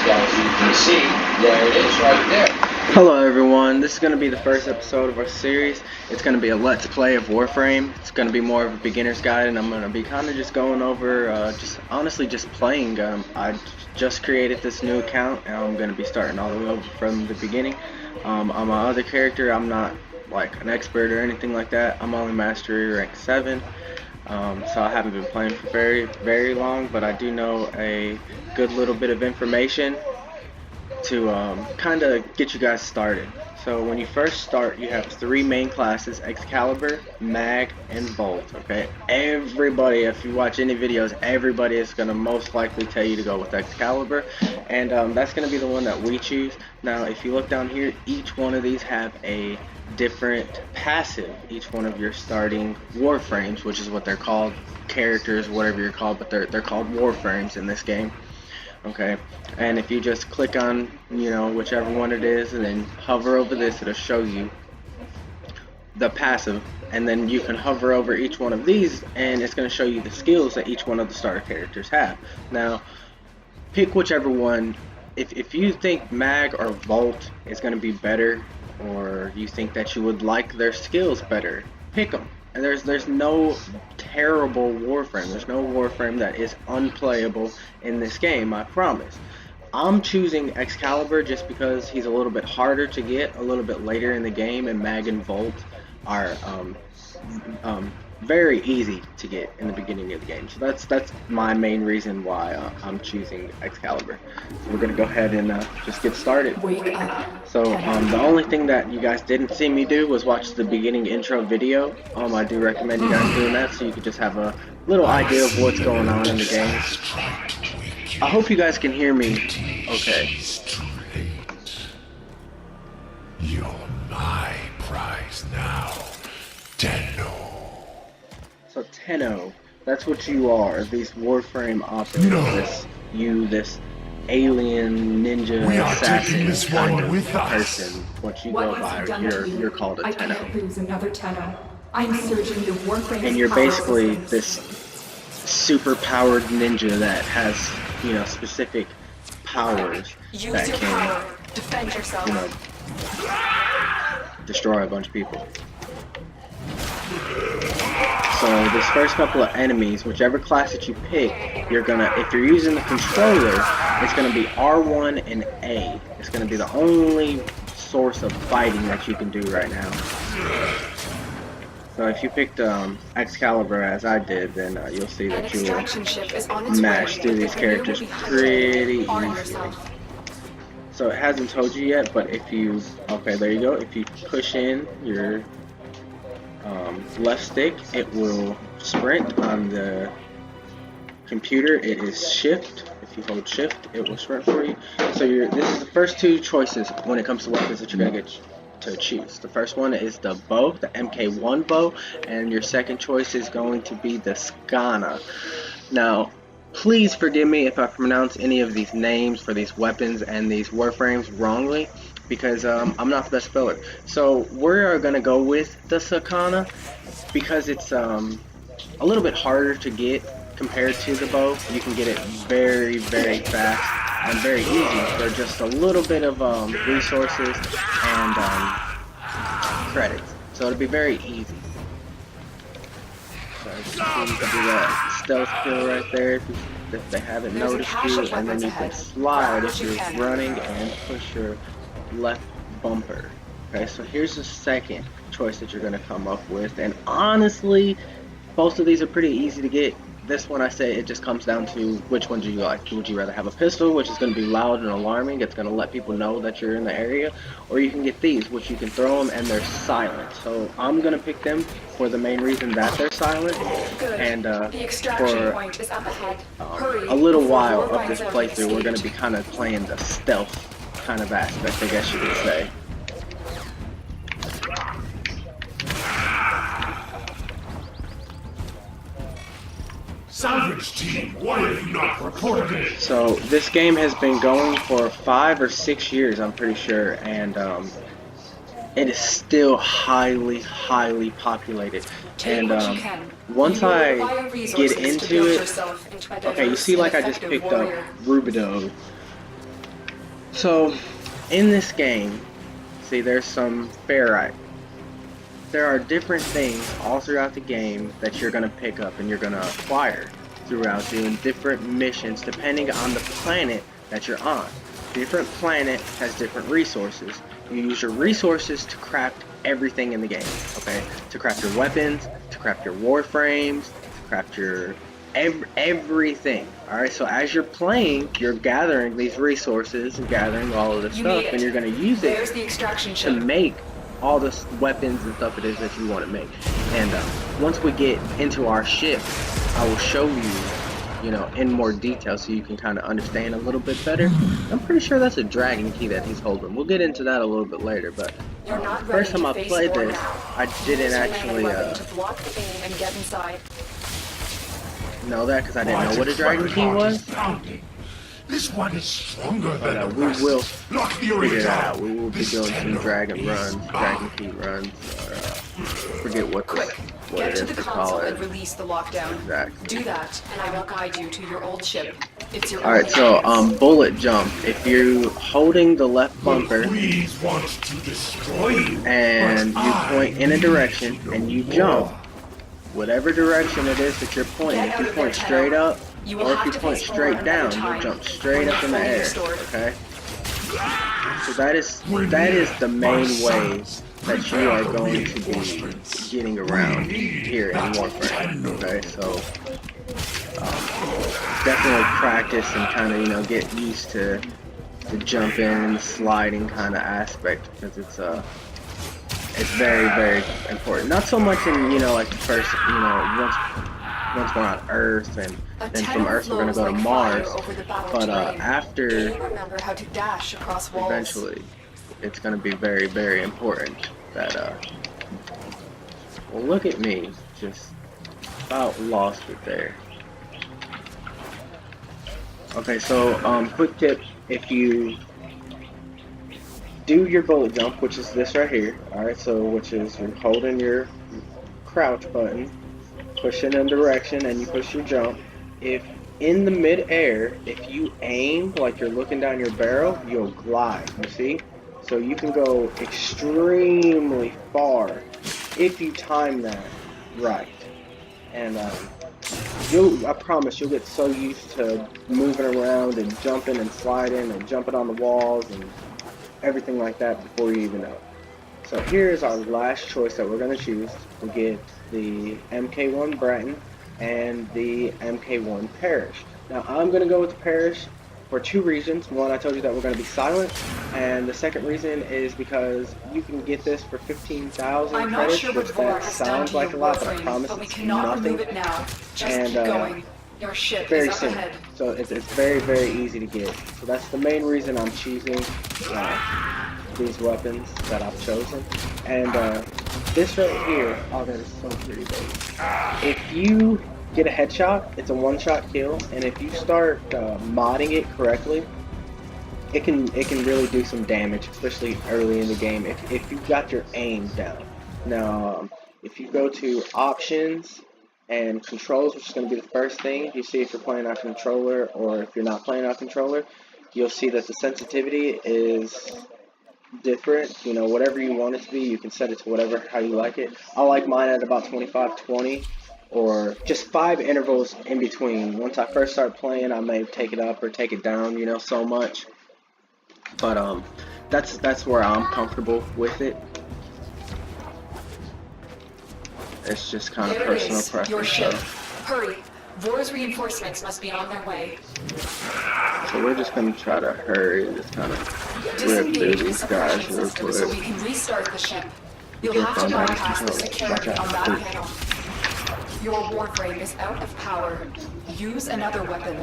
stealth, you can see there it is right there. Hello everyone, this is going to be the first episode of our series. It's going to be a let's play of Warframe. It's going to be more of a beginner's guide, and I'm going to be kind of just going over, just playing. I just created this new account, and I'm going to be starting all the way over from the beginning. On my other character, I'm not like an expert or anything like that. I'm only mastery rank 7. So I haven't been playing for very long, but I do know a good little bit of information to kind of get you guys started. So when you first start, you have 3 main classes: Excalibur, Mag, and Bolt. Okay, everybody, if you watch any videos, everybody is going to most likely tell you to go with Excalibur, and that's going to be the one that we choose. Now if you look down here, each one of these have a different passive. Each one of your starting Warframes, which is what they're called, characters, whatever you're called, but they're called Warframes in this game. Okay, and if you just click on, whichever one it is, and then hover over this, it'll show you the passive, and then you can hover over each one of these, and it's going to show you the skills that each one of the starter characters have. Now, pick whichever one. If you think Mag or Volt is going to be better, or you think that you would like their skills better, pick them. And there's no terrible Warframe. There's no Warframe that is unplayable in this game, I promise. I'm choosing Excalibur just because he's a little bit harder to get a little bit later in the game, and Mag and Volt are very easy to get in the beginning of the game. So that's my main reason why I'm choosing Excalibur. So we're gonna go ahead and just get started. So the only thing that you guys didn't see me do was watch the beginning intro video. I do recommend you guys doing that so you can just have a little idea of what's going on in the game. I hope you guys can hear me okay. You're my prize now, Tenno. So Tenno, that's what you are. These Warframe operators. This alien ninja assassin kind of person. What you go by, you're called a Tenno. I can't lose another Tenno. I'm surging the Warframe. And you're basically this super powered ninja that has, specific powers that can, defend yourself. Destroy a bunch of people. So this first couple of enemies, whichever class that you pick, if you're using the controller, it's gonna be R1 and A. It's gonna be the only source of fighting that you can do right now. So if you picked Excalibur as I did, then you'll see that you will mash through these characters pretty easily. So it hasn't told you yet, but if you, there you go. If you push in your left stick, it will sprint. On the computer, it is shift. If you hold shift, it will sprint for you. So this is the first 2 choices when it comes to weapons that you're gonna get to choose. The first one is the bow, the MK1 bow, and your second choice is going to be the Skana. Now, please forgive me if I pronounce any of these names for these weapons and these Warframes wrongly, because I'm not the best speller. So we're gonna go with the Skana because it's a little bit harder to get compared to the bow. You can get it very fast and very easy for just a little bit of resources and credits. So it'll be very easy. So you can do that stealth kill right there if they haven't noticed you, and then you can slide if you're running and push your left bumper. Okay, so here's the second choice that you're going to come up with, and honestly, both of these are pretty easy to get. This one, I say, it just comes down to which one do you like. Would you rather have a pistol, which is going to be loud and alarming, it's going to let people know that you're in the area, or you can get these, which you can throw them and they're silent. So I'm going to pick them for the main reason that they're silent, and for a little while of this playthrough, we're going to be kind of playing the stealth kind of aspect, I guess you could say. Salvage team, why have you not reported it? So this game has been going for 5 or 6 years, I'm pretty sure, and it is still highly populated. And once I get into it, okay, you see, like I just picked up Rubido, So, in this game, see, there's some ferrite. There are different things all throughout the game that you're gonna pick up and you're gonna acquire throughout doing different missions depending on the planet that you're on. Different planet has different resources. You use your resources to craft everything in the game, okay? To craft your weapons, to craft your warframes, to craft your everything. Alright, so as you're playing, you're gathering these resources and gathering all of this stuff, and you're going to use it to make all the weapons and stuff it is that you want to make. And once we get into our ship, I will show you, you know, in more detail so you can kind of understand a little bit better. I'm pretty sure that's a dragon key that he's holding. We'll get into that a little bit later, but first time I played this, I didn't actually know that because I didn't know what a dragon key was. This one is stronger than But the rest. we will Lock the figure it arena. out. We will be doing some dragon runs, dragon key runs, or forget what Get it to is the to call console it. and release the lockdown. Exactly. Do that, and I will guide you to your old ship. It's your Alright, so bullet jump. If you're holding the left bumper Please want to destroy you. and but you I point in a need direction no and you more. jump, whatever direction it is that you're pointing, if you point straight up or if you point straight down, you'll jump straight up in the air. Okay? So that is the main way that you are going to be getting around here in Warframe. Okay, so definitely practice and kind of, you know, get used to the jumping and the sliding kind of aspect, because it's very, very important. Not so much in, you know, like the first, you know, once we're on Earth, and then from Earth we're gonna go to Mars, but after, remember how to dash across walls. eventually, it's gonna be very, very important that well, look at me, just about lost it there. Okay, so quick tip: if you do your bullet jump, which is this right here, alright, so which is you're holding your crouch button, pushing in direction, and you push your jump. If in the mid-air, if you aim like you're looking down your barrel, you'll glide, you see? So you can go extremely far if you time that right. And I promise you'll get so used to moving around and jumping and sliding and jumping on the walls and everything like that before you even know. So here's our last choice that we're going to choose. We get the MK1 Breton and the MK1 Parish. Now I'm going to go with the Parish for two reasons. One, I told you that we're going to be silent, and the second reason is because you can get this for 15,000 I'm not credits, sure what which Vor that has done sounds to like a your lot, but I Warframe, promise but we it's cannot nothing. remove it now. Just And, keep going. Your ship Very is up simple. ahead. So it's very, very easy to get. So that's the main reason I'm choosing these weapons that I've chosen. And this right here, oh, that is so pretty, baby. If you get a headshot, it's a one-shot kill, and if you start modding it correctly, it can really do some damage, especially early in the game if you've got your aim down. Now, if you go to options and controls, which is going to be the first thing you see if you're playing on controller, or if you're not playing on controller, you'll see that the sensitivity is different. You know, whatever you want it to be, you can set it to whatever how you like it. I like mine at about 25-20, or just 5 intervals in between. Once I first start playing, I may take it up or take it down, you know, so much. But that's where I'm comfortable with it. It's just kind of There it personal is, preference. your ship. So. Hurry. Vor's reinforcements must be on their way. So we're just gonna try to hurry, just kind of rip through Disengage the these guys suppression real system so we quick. can restart the ship. You'll Get have to from that bypass the control. security Watch on out. that panel. Your Warframe is out of power. Use another weapon.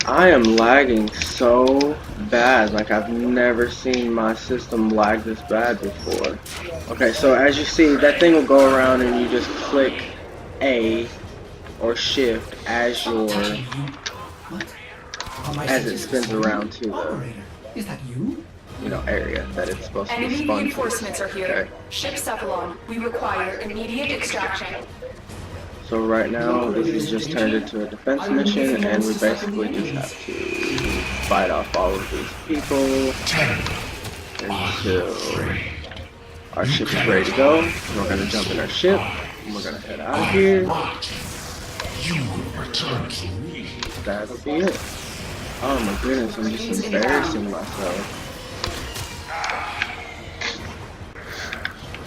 I am lagging so bad, like I've never seen my system lag this bad before. Okay, so as you see, that thing will go around and you just click A or Shift as it spins around to the Is that you? area that it's supposed to be Enemy spun to. reinforcements are here. Okay. Ship Cephalon, we require immediate extraction. So right now, this has just turned into a defense mission, and we basically just have to fight off all of these people until our ship is ready to go. We're gonna jump in our ship, and we're gonna head out of here. You will return to me. That'll be it. Oh my goodness, I'm just embarrassing myself.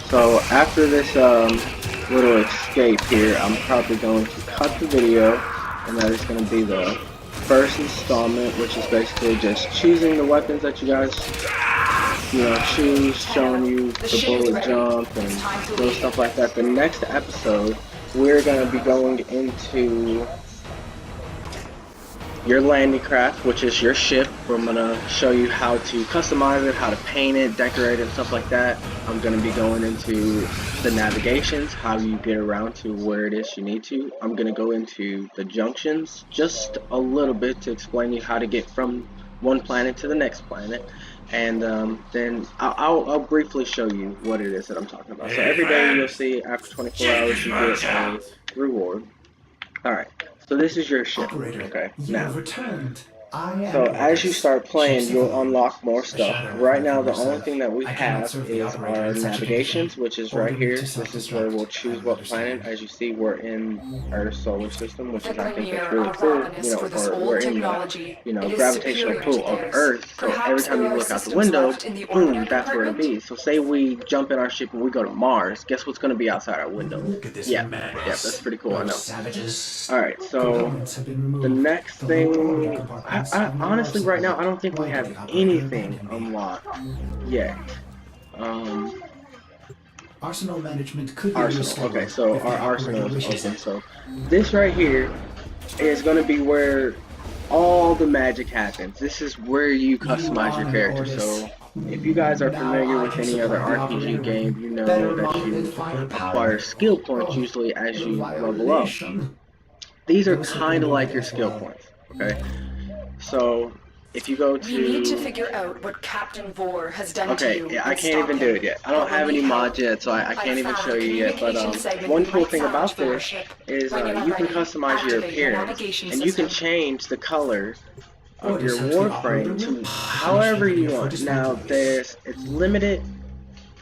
So after this little escape here, I'm probably going to cut the video, and that is going to be the first installment, which is basically just choosing the weapons that you guys, choose, showing you the bullet jump and little stuff like that. The next episode, we're going to be going into your landing craft, which is your ship. I'm going to show you how to customize it, how to paint it, decorate it, and stuff like that. I'm going to be going into the navigations, how you get around to where it is you need to. I'm going to go into the junctions just a little bit to explain you how to get from one planet to the next planet. And then I'll briefly show you what it is that I'm talking about. So every day you'll see after 24 hours you get a reward. Alright. So this is your ship, okay? Now, so as you start playing, you'll unlock more stuff. Right now, the only thing that we have is our navigations, which is right here. This is where we'll choose what planet. As you see, we're in our solar system, which is, I think, that's really cool. Or we're in the, gravitational pull of Earth. So every time you look out the window, boom, that's where it'll be. So say we jump in our ship and we go to Mars. Guess what's going to be outside our window? Yeah, that's pretty cool, I know. Alright, so the next thing, I honestly right now I don't think we have anything unlocked yet. Arsenal management could be Arsenal. Okay, so our arsenal is open. So this right here is going to be where all the magic happens. This is where you customize your character. So if you guys are familiar with any other RPG game, you know that you acquire skill points usually as you level up. These are kind of like your skill points, okay? So if you go to... We need to figure out what Captain Vor has done to you. Okay, yeah, I can't even do it yet. I don't have any mods yet, so I can't even show you yet. But one cool thing about this is you can customize your appearance, and you can change the color of your Warframe to however you want. Now, it's limited.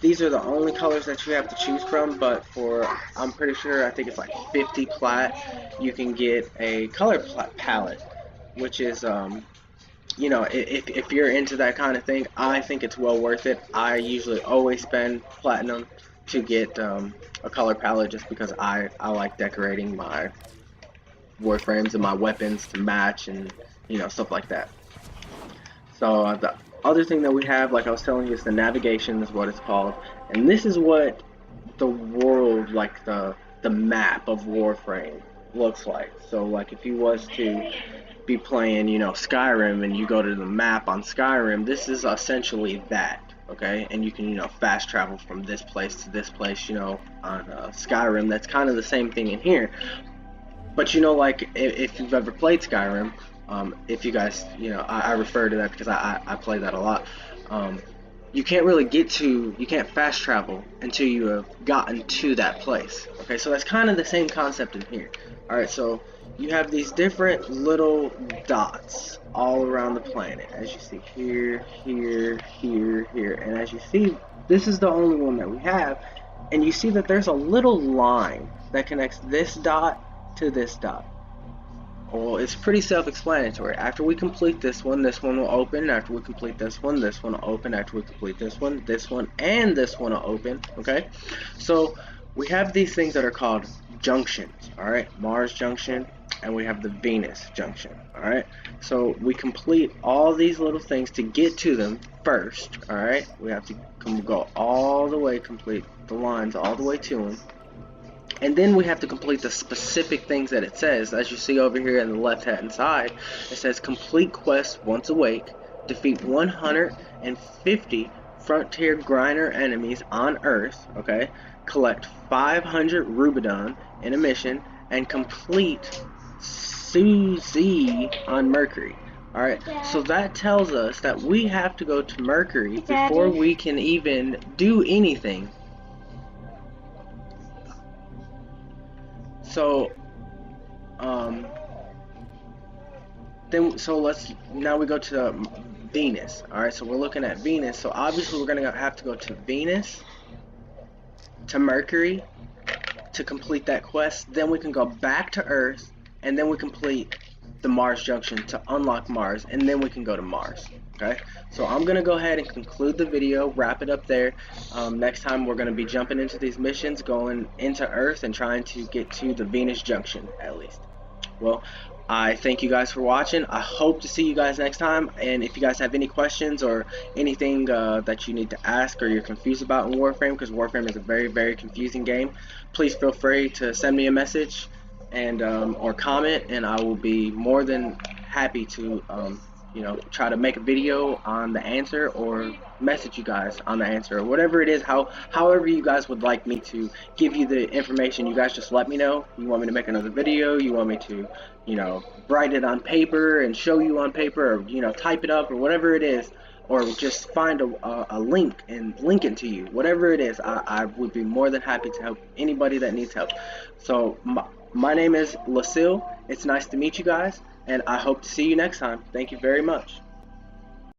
These are the only colors that you have to choose from, but for, I'm pretty sure, I think it's like 50 plat, you can get a color palette, which is, if you're into that kind of thing, I think it's well worth it. I usually always spend platinum to get a color palette just because I like decorating my Warframes and my weapons to match and, stuff like that. So the other thing that we have, like I was telling you, is the navigation is what it's called, and this is what the world, like the map of Warframe looks like. So like if you was to be playing, Skyrim, and you go to the map on Skyrim, this is essentially that, okay? And you can, fast travel from this place to this place, on Skyrim. That's kind of the same thing in here. But like if you've ever played Skyrim, if you guys, I refer to that because I play that a lot. You can't really you can't fast travel until you have gotten to that place. Okay, so that's kind of the same concept in here. Alright, so you have these different little dots all around the planet, as you see here, here, here, here, and as you see, this is the only one that we have, and you see that there's a little line that connects this dot to this dot. Well, it's pretty self-explanatory. After we complete this one will open. After we complete this one will open. After we complete this one, and this one will open. Okay? So, we have these things that are called junctions. Alright? Mars junction, and we have the Venus junction. Alright? So, we complete all these little things to get to them first. Alright? We have to go all the way, complete the lines all the way to them. And then we have to complete the specific things that it says. As you see over here on the left hand side, it says complete quest once awake, defeat 150 frontier grinder enemies on Earth, okay, collect 500 Rubidon in a mission, and complete Suzy on Mercury. Alright, so that tells us that we have to go to Mercury before we can even do anything. So now we go to Venus. Alright, so we're looking at Venus. So obviously we're gonna have to go to Venus, to Mercury, to complete that quest. Then we can go back to Earth, and then we complete the Mars junction to unlock Mars, and then we can go to Mars. Okay, so I'm gonna go ahead and conclude the video, wrap it up there. Next time we're gonna be jumping into these missions, going into Earth and trying to get to the Venus junction at least. Well, I thank you guys for watching. I hope to see you guys next time, and if you guys have any questions or anything that you need to ask or you're confused about in Warframe, because Warframe is a very, very confusing game, please feel free to send me a message and or comment, and I will be more than happy to you know, try to make a video on the answer or message you guys on the answer or whatever it is. However you guys would like me to give you the information, you guys just let me know. You want me to make another video, you want me to, you know, write it on paper and show you on paper, or, you know, type it up or whatever it is, or just find a link and link it to you. Whatever it is, I would be more than happy to help anybody that needs help. So my name is Lucille. It's nice to meet you guys, and I hope to see you next time. Thank you very much.